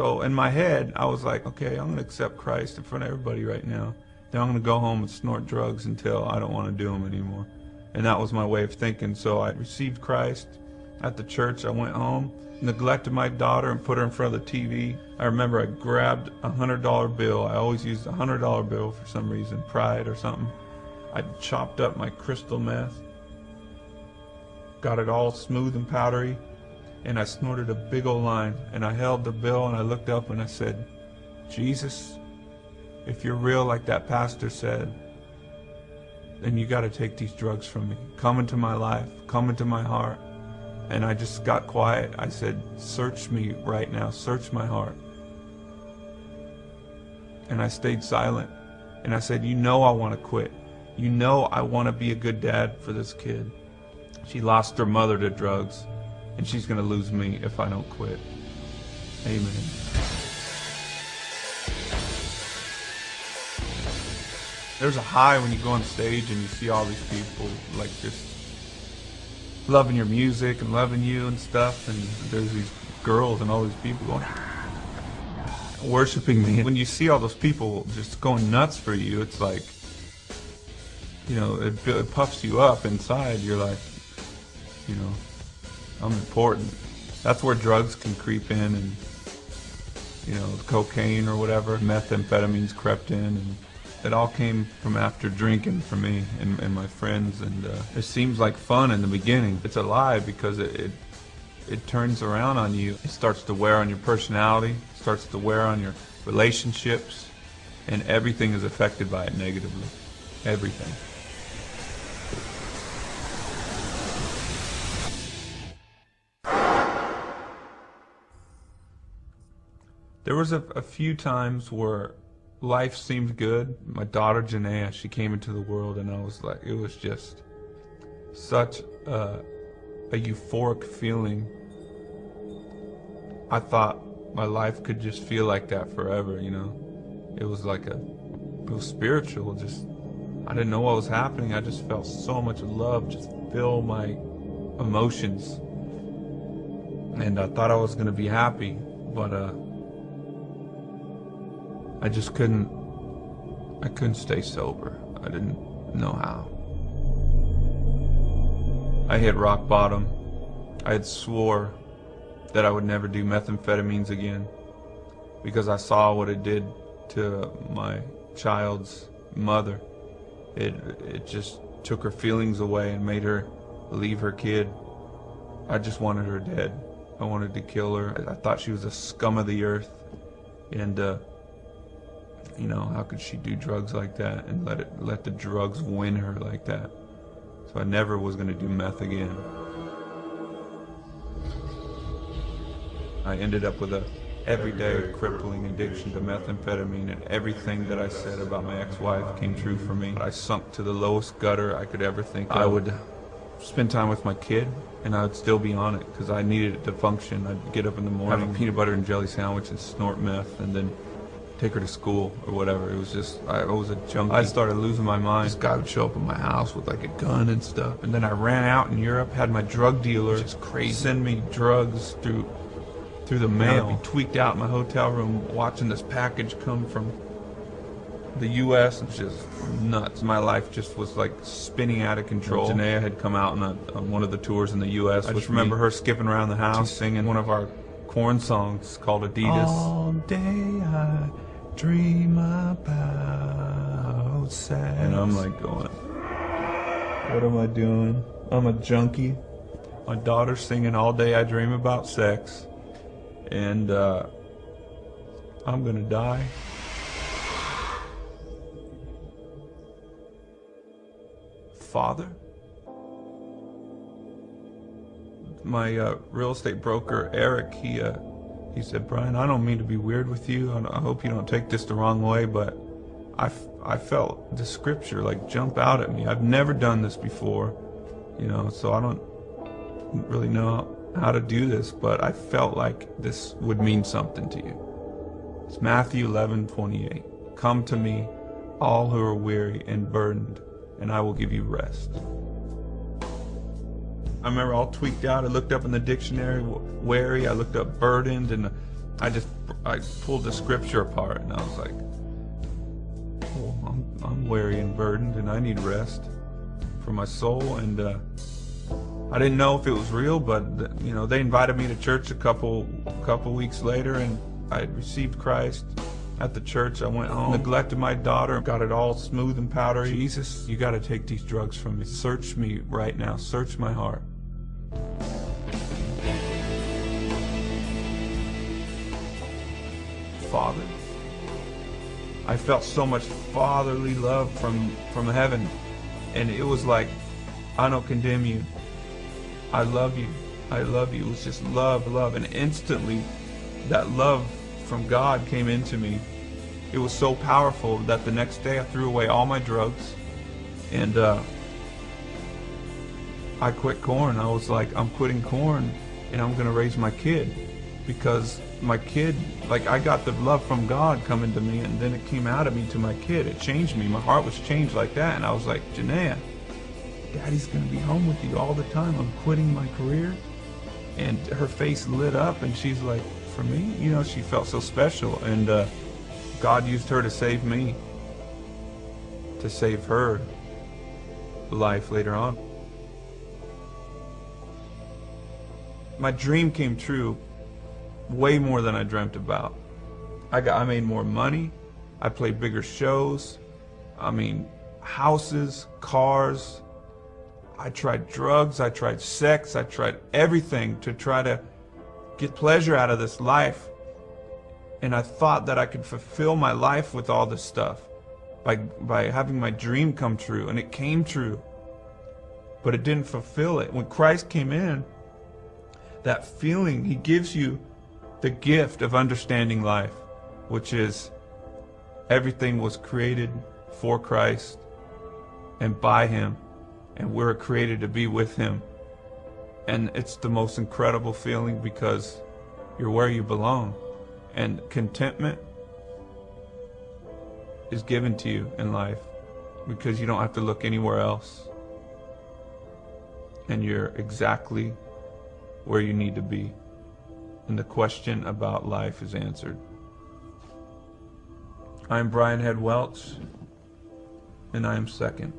So in my head, I was like, okay, I'm gonna accept Christ in front of everybody right now. Then I'm gonna go home and snort drugs until I don't want to do them anymore. And that was my way of thinking. So I received Christ at the church. I went home, neglected my daughter and put her in front of the TV. I remember I grabbed a $100 bill. I always used a $100 bill for some reason, pride or something. I chopped up my crystal meth, got it all smooth and powdery, and I snorted a big old line. And I held the bill and I looked up and I said, Jesus, if you're real like that pastor said, then you got to take these drugs from me. Come into my life, come into my heart. And I just got quiet. I said, search me right now, search my heart. And I stayed silent. And I said, you know I want to quit. You know I want to be a good dad for this kid. She lost her mother to drugs, and she's going to lose me if I don't quit. Amen. There's a high when you go on stage and you see all these people like just loving your music and loving you and stuff, and there's these girls and all these people going worshiping me. When you see all those people just going nuts for you, it's like, you know, it puffs you up inside. You're like, you know, I'm important. That's where drugs can creep in, and, you know, cocaine or whatever, methamphetamines crept in, and it all came from after drinking for me and my friends. And it seems like fun in the beginning. It's a lie, because it turns around on you. It starts to wear on your personality, starts to wear on your relationships, and everything is affected by it negatively. Everything. There was a few times where life seemed good. My daughter Janaea, she came into the world, and I was like, it was just such a euphoric feeling. I thought my life could just feel like that forever, you know. It was like it was spiritual. Just, I didn't know what was happening. I just felt so much love just fill my emotions, and I thought I was gonna be happy, but I just couldn't stay sober. I didn't know how. I hit rock bottom. I had swore that I would never do methamphetamines again, because I saw what it did to my child's mother. It just took her feelings away and made her leave her kid. I just wanted her dead. I wanted to kill her. I thought she was a scum of the earth, and you know, how could she do drugs like that and let the drugs win her like that? So I never was going to do meth again. I ended up with a everyday crippling addiction to methamphetamine, and everything that I said about my ex-wife came true for me. I sunk to the lowest gutter I could ever think of. I would spend time with my kid, and I would still be on it because I needed it to function. I'd get up in the morning, have a peanut butter and jelly sandwich and snort meth, and then take her to school or whatever. It was just, I was a junkie. I started losing my mind. This guy would show up in my house with like a gun and stuff. And then I ran out in Europe, had my drug dealer just crazy send me drugs through the mail. I'd be tweaked out in my hotel room watching this package come from the US. It's just nuts. My life just was like spinning out of control. Janaea had come out on one of the tours in the US. I just remember her skipping around the house singing one of our Korn songs called Adidas. All day I dream about sex. And I'm like going, what am I doing? I'm a junkie. My daughter's singing All Day I Dream About Sex. And I'm gonna die. Father? My real estate broker, Eric, he said, Brian, I don't mean to be weird with you. I hope you don't take this the wrong way, but I felt the scripture like jump out at me. I've never done this before, you know, so I don't really know how to do this, but I felt like this would mean something to you. It's Matthew 11:28. Come to me, all who are weary and burdened, and I will give you rest. I remember all tweaked out. I looked up in the dictionary, weary. I looked up burdened, and I pulled the scripture apart, and I was like, oh, I'm weary and burdened, and I need rest for my soul. And I didn't know if it was real, but you know, they invited me to church a couple weeks later, and I received Christ at the church. I went home, neglected my daughter, got it all smooth and powdery. Jesus, you got to take these drugs from me. Search me right now. Search my heart. Father. I felt so much fatherly love from heaven, and it was like, I don't condemn you. I love you. I love you. It was just love, love, and instantly that love from God came into me. It was so powerful that the next day I threw away all my drugs, and I quit Korn. I was like, I'm quitting Korn, and I'm gonna raise my kid, because my kid, like, I got the love from God coming to me, and then it came out of me to my kid. It changed me. My heart was changed like that, and I was like, Janaea, Daddy's gonna be home with you all the time. I'm quitting my career. And her face lit up, and she's like, for me? You know, she felt so special, and God used her to save me, to save her life later on. My dream came true way more than I dreamt about. I made more money. I played bigger shows. I mean, houses, cars. I tried drugs, I tried sex, I tried everything to try to get pleasure out of this life. And I thought that I could fulfill my life with all this stuff by having my dream come true, and it came true. But it didn't fulfill it. When Christ came in, that feeling, he gives you the gift of understanding life, which is everything was created for Christ and by him. And we're created to be with him. And it's the most incredible feeling, because you're where you belong. And contentment is given to you in life, because you don't have to look anywhere else. And you're exactly where you need to be. And the question about life is answered. I'm Brian Welch, and I am second.